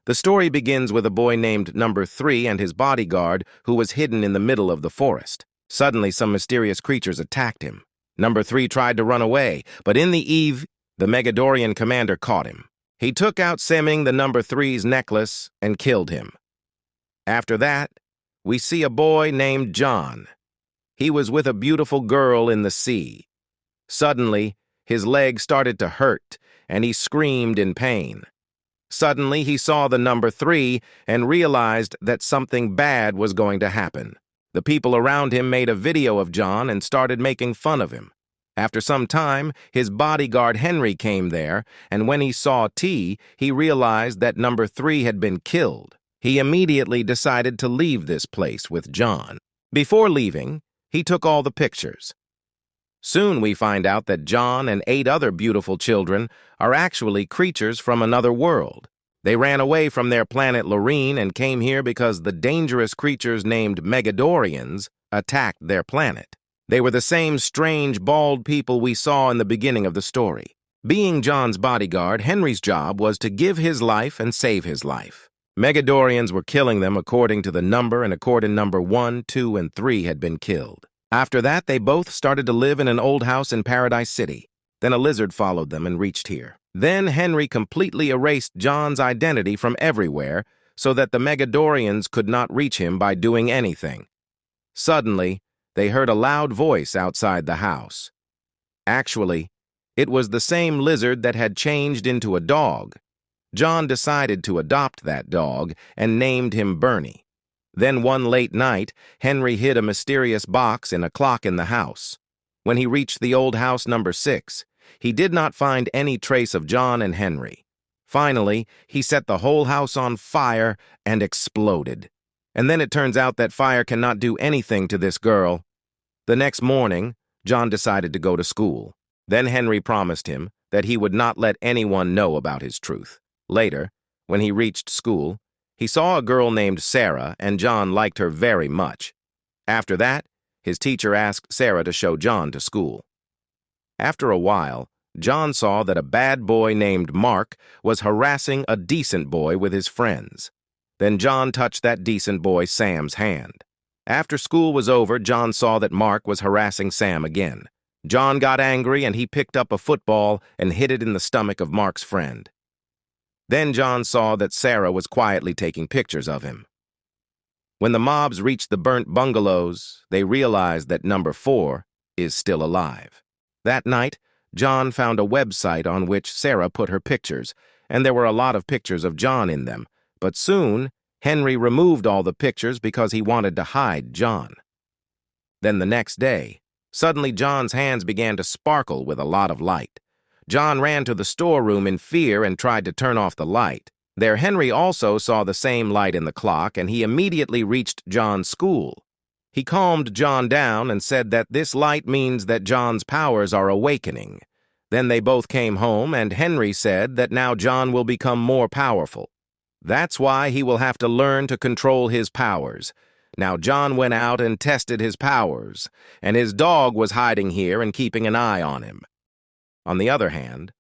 The story begins with a boy named Number 3 and his bodyguard who was hidden in the middle of the forest. Suddenly, some mysterious creatures attacked him. Number 3 tried to run away, but in the eve, the Mogadorian commander caught him. He took out Semming the Number 3's necklace and killed him. After that, we see a boy named John. He was with a beautiful girl in the sea. Suddenly, his leg started to hurt, and he screamed in pain. Suddenly, he saw the Number 3 and realized that something bad was going to happen. The people around him made a video of John and started making fun of him. After some time, his bodyguard Henry came there, and when he saw T, he realized that Number 3 had been killed. He immediately decided to leave this place with John. Before leaving, he took all the pictures. Soon we find out that John and 8 other beautiful children are actually creatures from another world. They ran away from their planet Lorene and came here because the dangerous creatures named Mogadorians attacked their planet. They were the same strange, bald people we saw in the beginning of the story. Being John's bodyguard, Henry's job was to give his life and save his life. Mogadorians were killing them according to the number, and according number 1, 2, and 3 had been killed. After that, they both started to live in an old house in Paradise City. Then a lizard followed them and reached here. Then Henry completely erased John's identity from everywhere so that the Mogadorians could not reach him by doing anything. Suddenly, they heard a loud voice outside the house. Actually, it was the same lizard that had changed into a dog. John decided to adopt that dog and named him Bernie. Then one late night, Henry hid a mysterious box in a clock in the house. When he reached the old house number 6, he did not find any trace of John and Henry. Finally, he set the whole house on fire and exploded. And then it turns out that fire cannot do anything to this girl. The next morning, John decided to go to school. Then Henry promised him that he would not let anyone know about his truth. Later, when he reached school, he saw a girl named Sarah, and John liked her very much. After that, his teacher asked Sarah to show John to school. After a while, John saw that a bad boy named Mark was harassing a decent boy with his friends. Then John touched that decent boy Sam's hand. After school was over, John saw that Mark was harassing Sam again. John got angry and he picked up a football and hit it in the stomach of Mark's friend. Then John saw that Sarah was quietly taking pictures of him. When the mobs reached the burnt bungalows, they realized that number 4 is still alive. That night, John found a website on which Sarah put her pictures, and there were a lot of pictures of John in them. But soon, Henry removed all the pictures because he wanted to hide John. Then the next day, suddenly John's hands began to sparkle with a lot of light. John ran to the storeroom in fear and tried to turn off the light. There, Henry also saw the same light in the clock, and he immediately reached John's school. He calmed John down and said that this light means that John's powers are awakening. Then they both came home, and Henry said that now John will become more powerful. That's why he will have to learn to control his powers. Now John went out and tested his powers, and his dog was hiding here and keeping an eye on him. On the other hand,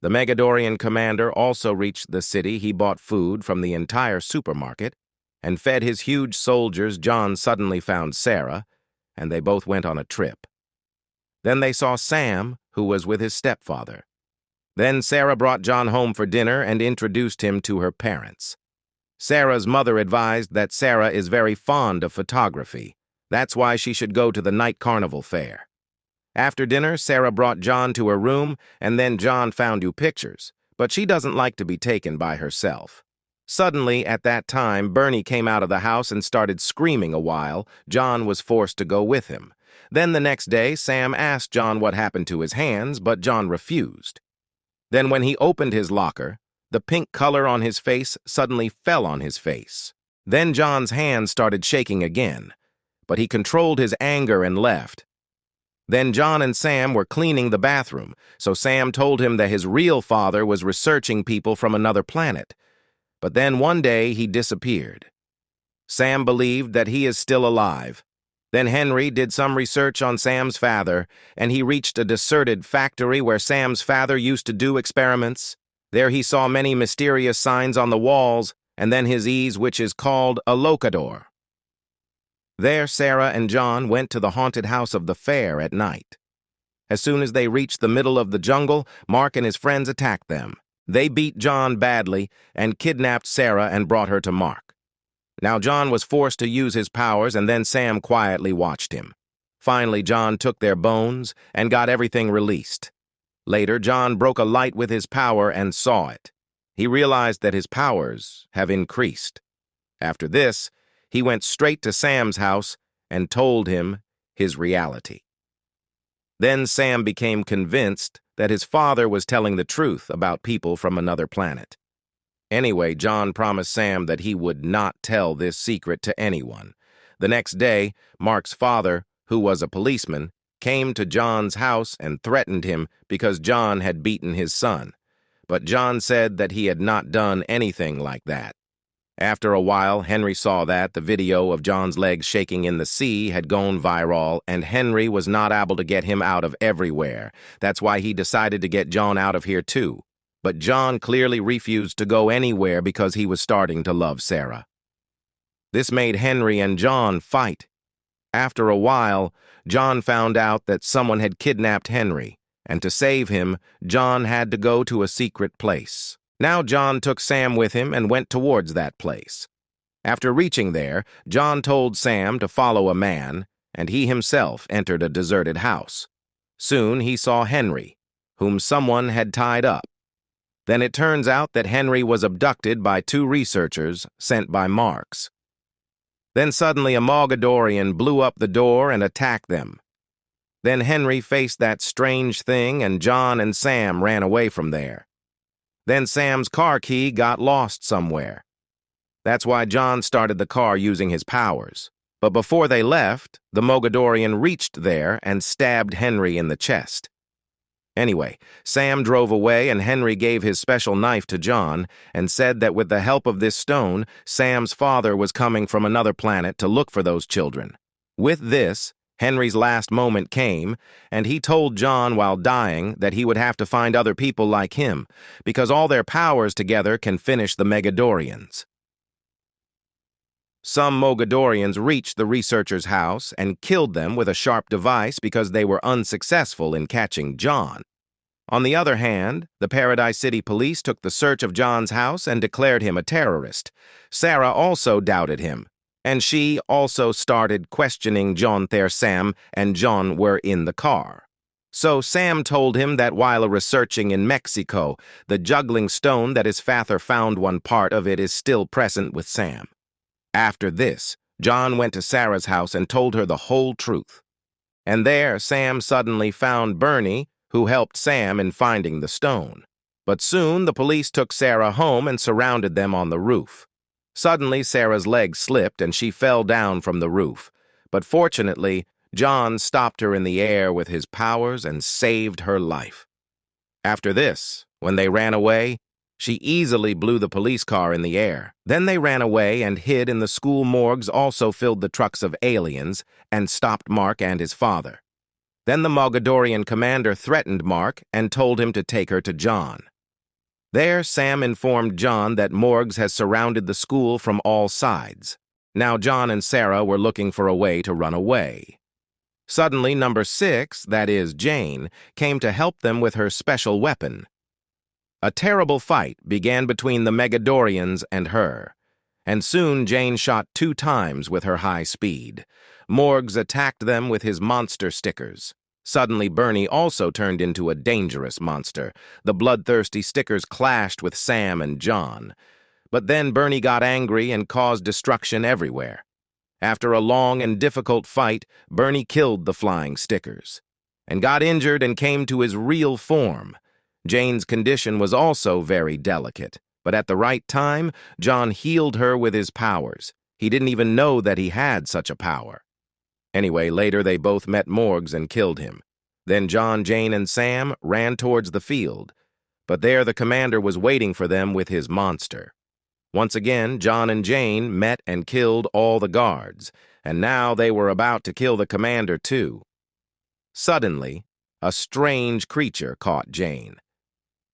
the Mogadorian commander also reached the city. He bought food from the entire supermarket and fed his huge soldiers. John suddenly found Sarah, and they both went on a trip. Then they saw Sam, who was with his stepfather. Then Sarah brought John home for dinner and introduced him to her parents. Sarah's mother advised that Sarah is very fond of photography. That's why she should go to the night carnival fair. After dinner, Sarah brought John to her room, and then John found 2 pictures, but she doesn't like to be taken by herself. Suddenly, at that time, Bernie came out of the house and started screaming a while. John was forced to go with him. Then the next day, Sam asked John what happened to his hands, but John refused. Then when he opened his locker, the pink color on his face suddenly fell on his face. Then John's hands started shaking again, but he controlled his anger and left. Then John and Sam were cleaning the bathroom, so Sam told him that his real father was researching people from another planet. But then one day he disappeared. Sam believed that he is still alive. Then Henry did some research on Sam's father, and he reached a deserted factory where Sam's father used to do experiments. There he saw many mysterious signs on the walls, and then his ease, which is called a locador. There Sarah and John went to the haunted house of the fair at night. As soon as they reached the middle of the jungle, Mark and his friends attacked them. They beat John badly and kidnapped Sarah and brought her to Mark. Now John was forced to use his powers, and then Sam quietly watched him. Finally, John took their bones and got everything released. Later, John broke a light with his power and saw it. He realized that his powers have increased. After this, he went straight to Sam's house and told him his reality. Then Sam became convinced that his father was telling the truth about people from another planet. Anyway, John promised Sam that he would not tell this secret to anyone. The next day, Mark's father, who was a policeman, came to John's house and threatened him because John had beaten his son. But John said that he had not done anything like that. After a while, Henry saw that the video of John's legs shaking in the sea had gone viral, and Henry was not able to get him out of everywhere. That's why he decided to get John out of here too. But John clearly refused to go anywhere because he was starting to love Sarah. This made Henry and John fight. After a while, John found out that someone had kidnapped Henry, and to save him, John had to go to a secret place. Now John took Sam with him and went towards that place. After reaching there, John told Sam to follow a man, and he himself entered a deserted house. Soon he saw Henry, whom someone had tied up. Then it turns out that Henry was abducted by 2 researchers sent by Marx. Then suddenly a Mogadorian blew up the door and attacked them. Then Henry faced that strange thing, and John and Sam ran away from there. Then Sam's car key got lost somewhere. That's why John started the car using his powers. But before they left, the Mogadorian reached there and stabbed Henry in the chest. Anyway, Sam drove away, and Henry gave his special knife to John and said that with the help of this stone, Sam's father was coming from another planet to look for those children. With this, Henry's last moment came, and he told John while dying that he would have to find other people like him, because all their powers together can finish the Mogadorians. Some Mogadorians reached the researcher's house and killed them with a sharp device because they were unsuccessful in catching John. On the other hand, the Paradise City police took the search of John's house and declared him a terrorist. Sarah also doubted him, and she also started questioning John. Sam and John were in the car. So Sam told him that while researching in Mexico, the juggling stone that his father found one part of it is still present with Sam. After this, John went to Sarah's house and told her the whole truth. And there Sam suddenly found Bernie, who helped Sam in finding the stone. But soon the police took Sarah home and surrounded them on the roof. Suddenly Sarah's leg slipped and she fell down from the roof. But fortunately, John stopped her in the air with his powers and saved her life. After this, when they ran away, she easily blew the police car in the air. Then they ran away and hid in the school morgues, also filled the trucks of aliens, and stopped Mark and his father. Then the Mogadorian commander threatened Mark and told him to take her to John. There, Sam informed John that morgues has surrounded the school from all sides. Now John and Sarah were looking for a way to run away. Suddenly, number 6, that is Jane, came to help them with her special weapon. A terrible fight began between the Mogadorians and her, and soon Jane shot 2 times with her high speed. Morgs attacked them with his monster stickers. Suddenly, Bernie also turned into a dangerous monster. The bloodthirsty stickers clashed with Sam and John. But then Bernie got angry and caused destruction everywhere. After a long and difficult fight, Bernie killed the flying stickers and got injured and came to his real form. Jane's condition was also very delicate, but at the right time, John healed her with his powers. He didn't even know that he had such a power. Anyway, later they both met Morgs and killed him. Then John, Jane, and Sam ran towards the field, but there the commander was waiting for them with his monster. Once again, John and Jane met and killed all the guards, and now they were about to kill the commander too. Suddenly, a strange creature caught Jane.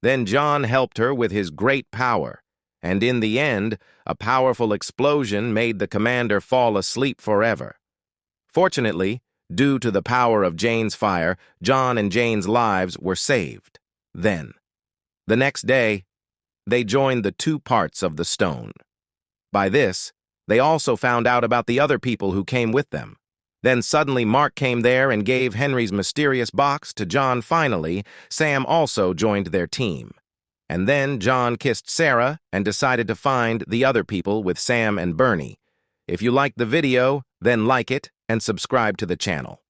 Then John helped her with his great power, and in the end, a powerful explosion made the commander fall asleep forever. Fortunately, due to the power of Jane's fire, John and Jane's lives were saved. Then, the next day, they joined the two parts of the stone. By this, they also found out about the other people who came with them. Then suddenly Mark came there and gave Henry's mysterious box to John. Finally, Sam also joined their team. And then John kissed Sarah and decided to find the other people with Sam and Bernie. If you liked the video, then like it and subscribe to the channel.